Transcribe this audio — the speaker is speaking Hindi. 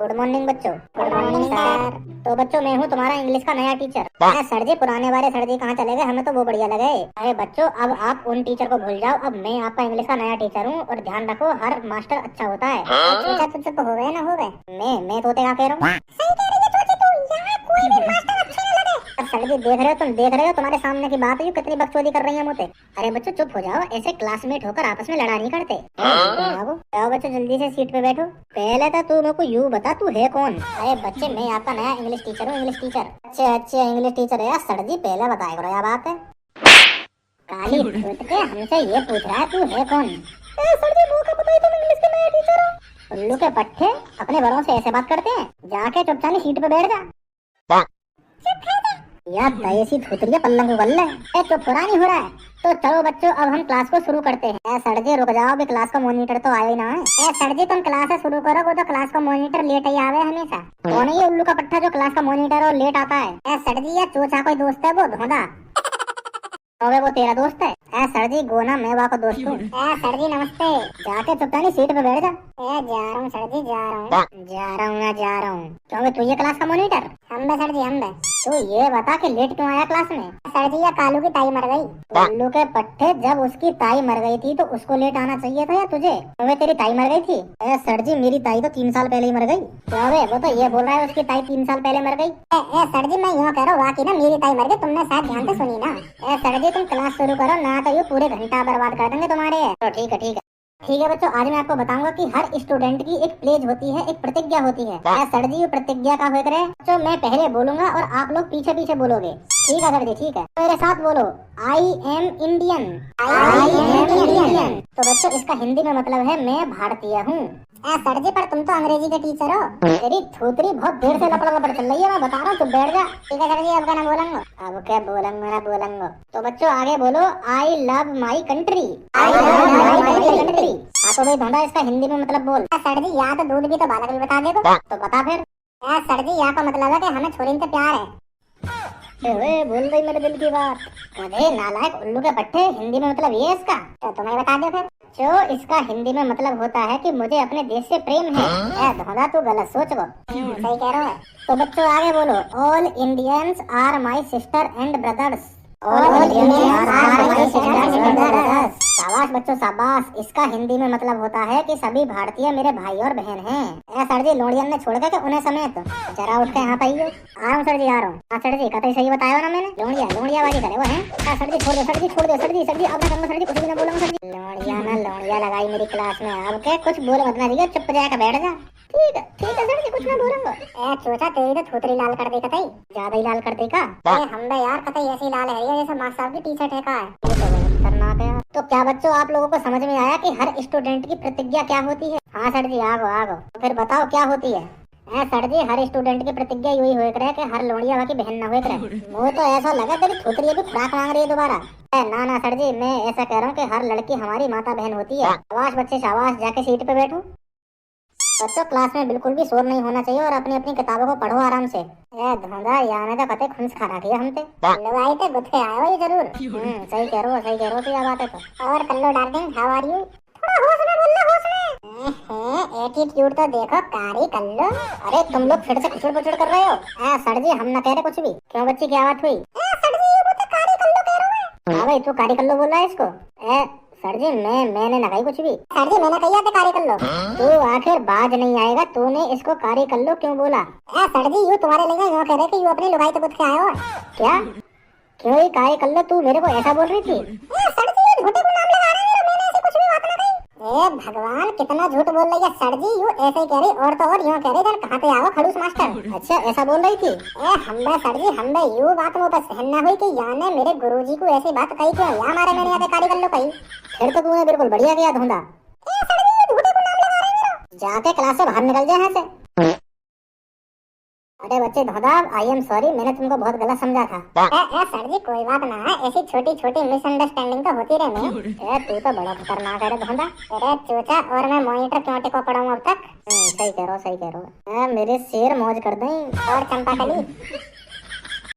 गुड मॉर्निंग बच्चों। Good morning sir. तो बच्चों मैं हूँ तुम्हारा इंग्लिश का नया टीचर। अरे सर जी पुराने वाले सर जी कहाँ चले गए, हमें तो वो बढ़िया लगे। अरे बच्चों अब आप उन टीचर को भूल जाओ, अब मैं आपका इंग्लिश का नया टीचर हूँ और ध्यान रखो हर मास्टर अच्छा होता है। चूचा तो चुप हो गए ना, हो गए। मैं तोते का कह रहा हूँ। सही कह रही है चूची, तू यहाँ कोई भी मास्टर अच्छे नहीं लगे। सर जी देख रहे हो, तुम देख रहे हो तुम्हारे सामने की बात है, कितनी बकचोदी कर रही है मुझे। अरे बच्चों चुप हो जाओ, ऐसे क्लासमेट होकर आपस में लड़ा नहीं करते। आओ बच्चों जल्दी से सीट पे बैठो। पहले तो तू मेरे को यूं बता तू है कौन। अरे बच्चे मैं आपका नया इंग्लिश टीचर हूँ, इंग्लिश टीचर। अच्छे इंग्लिश टीचर है यार। सर जी पहले बताया करो यार बात है। काली भूत के हमसे ये पूछ रहा है तू है कौन। सर जी मौका बताइए, तुम इंग्लिश के नया टीचर हो। उल्लू के पट्टे अपने बड़ों से ऐसे बात करते हैं, जाके चुपचाप सीट पे बैठ जा। यार दयसी थुतरिया पल्लंग उगल ले। तो पुरानी हो रहा है तो चलो बच्चों अब हम क्लास को शुरू करते हैं। सर जी रुक जाओ, अभी क्लास का मॉनिटर तो आया ही ना है। सर जी तुम क्लास शुरू करो, वो तो क्लास का मॉनिटर लेट ही आवे हमेशा। कौन है ये उल्लू का पट्टा जो क्लास का मॉनिटर और लेट आता है। सर जी ये चोचा कोई दोस्त है वो धोंधा। अबे वो तेरा दोस्त है। सर जी गोना मैं वहाँ का दोस्त हूँ। सर जी नमस्ते। जाके चुपचाप सीट पे बैठ जा। जा रहा हूँ सर जी, जा रहा हूँ जा रहा हूँ। क्योंकि तू ये क्लास का मॉनिटर। हम बे सर जी हम बे। तो ये बता कि लेट क्यों आया क्लास में। सर जी ये कालू की ताई मर गई। उल्लू के पट्टे जब उसकी ताई मर गई थी तो उसको लेट आना चाहिए था या तुझे। तुम्हें तेरी ताई मर गई थी। सर जी मेरी ताई तो 3 साल पहले ही मर गई। क्या वो तो ये बोल रहा है उसकी ताई 3 साल पहले मर गई। सर जी मैं यूँ कह रहा हूँ वाकई ना मेरी ताई मर गई, तुमने शायद ध्यान से सुनी ना। सर जी तुम क्लास शुरू करो ना तो ये पूरे घंटा बर्बाद कर देंगे तुम्हारे। तो ठीक है बच्चों, आज मैं आपको बताऊंगा कि हर स्टूडेंट की एक प्लेज होती है, एक प्रतिज्ञा होती है। सर जी प्रतिज्ञा का हो करे तो मैं पहले बोलूंगा और आप लोग पीछे पीछे बोलोगे। ठीक है सर जी ठीक है। मेरे साथ बोलो I am Indian. I am Indian. तो बच्चों इसका हिंदी में मतलब है मैं भारतीय हूँ। सर जी पर तुम तो अंग्रेजी के टीचर हो। तेरी थूतरी बहुत देर से लपड़ लपड़ चल रही है, मैं बता रहा हूँ तू बैठ जा। ठीक है सर जी अब क्या ना बोलेंगे, अब क्या बोलेंगे ना बोलेंगे। तो बच्चों आगे बोलो I love my country. I love my country. हाँ तो भाई धोंडा इसका हिंदी में मतलब बोल। सर जी यहाँ तो दूध भी तो बालक भी बता दे तो बता फिर। सर जी यहाँ का मतलब है कि हमें छोरी से प्यार है। बोल रही मेरे दिल की बात। अरे नालायक उल्लू के पट्टे, हिंदी में मतलब ये इसका। तो तुम्हें बता दो फिर। जो इसका हिंदी में मतलब होता है कि मुझे अपने देश से प्रेम है। धोधा तू गलत सोच गो। सही कह रहा है। तो बच्चों आगे बोलो all Indians are my sister and brothers. शाबाश बच्चों शाबाश। इसका हिंदी में मतलब होता है कि सभी भारतीय मेरे भाई और बहन हैं। सर जी लोडियन ने छोड़ के उन्हें समेत जरा उठ के यहाँ पे आइए। आ रहा हूँ सर जी आ रहा हूँ। हाँ सर जी कतई सही बताया ना मैंने। लोडिया बाजी करे वो है। सर जी छोड़ दो सर जी छोड़ दो सर जी अब मैं सर जी कुछ भी ना बोलूंगा सर जी। लोडिया लगाई मेरी क्लास में। अब क्या कुछ बोल मत ना दीजिए, चुप जाकर बैठ जा। ठीक है सर जी कुछ ना बोलूंगा। चोचा तेरी तो थोतरी लाल कर दे कतई, ज्यादा ही लाल कर दे का। हम बे यार कतई ऐसी लाल है ये जैसे मास्टर साहब की टी शर्ट है का है। तो क्या बच्चों आप लोगों को समझ में आया कि हर स्टूडेंट की प्रतिज्ञा क्या होती है। हाँ सर जी आगो तो फिर बताओ क्या होती है। सर जी हर स्टूडेंट की प्रतिज्ञा यही हो करे कि हर लोड़िया बाकी बहन ना हो करे। वो तो ऐसा लगा तेरी थोतरी भी खुराक मांग रही है दोबारा। ना सर जी मैं ऐसा कह रहा हूँ कि हर लड़की हमारी माता बहन होती है। शाबाश बच्चे शाबाश, जाके सीट पे बैठो। बच्चों क्लास में बिल्कुल भी शोर नहीं होना चाहिए और अपनी अपनी किताबों को पढ़ो आराम से। धंधा याने का पते खुंस खा रखी है हमसे। लवाई ते गुत्थे आए हो ये जरूर। सही कह रहे हो तो यह बात है। तो और कल्लो डार्लिंग हाउ आर यू। थोड़ा होश में बोलना, होश में। एटीट्यूड तो देखो कारी कल्लो। अरे तुम लोग फिर से कुचड़ पुचड़ कर रहे हो। सर जी हम न कह रहे कुछ भी। क्यों बच्ची क्या बात हुई। सर जी ये तो कारी कल्लो कह रहा है। हाँ भाई तू कारी कल्लो बोल रहा है इसको। सर जी मैंने ना कही कुछ भी। सर जी मैंने कही आते कारी कल्लो। तू आखिर बाज नहीं आएगा, तूने इसको कारी कल्लो क्यों बोला। सर जी यू तुम्हारे लिए यूँ कह रहे कि यू अपनी लुगाई तो बुझ के आए हो क्या। क्यों ये कारी कल्लो तू मेरे को ऐसा बोल रही थी। सर जी ये झूठे को नाम लगा रहे हैं, मैंने ऐसी कुछ भी बात ना कही। भगवान कितना झूठ बोल रही है सर जी। यू ऐसे ही कह रही और तो और यूँ कह रही कहाँ पे आओ खड़ूस मास्टर। अच्छा ऐसा बोल रही थी। हम सर जी हम यू बात में बस सहन ना हुई कि याने मेरे गुरुजी को ऐसी बात कही क्यों। या हमारे मैंने यहाँ कारी कल्लो कही। फिर तो तूने बिल्कुल बढ़िया किया धुंधा। जाके क्लास से बाहर निकल जाए यहाँ से। अरे बच्चे धोधा आई एम सॉरी, मैंने तुमको बहुत गलत समझा था। सर जी कोई बात ना है, ऐसी छोटी छोटी मिसअंडरस्टैंडिंग तो होती रही। तू तो बड़ा खतरनाक है धोधा। अरे चोचा और मैं मॉनिटर क्यों टिको पड़ा हूँ अब तक। सही कह रहा हूँ। मेरे शेर मौज कर दें और चंपा कली।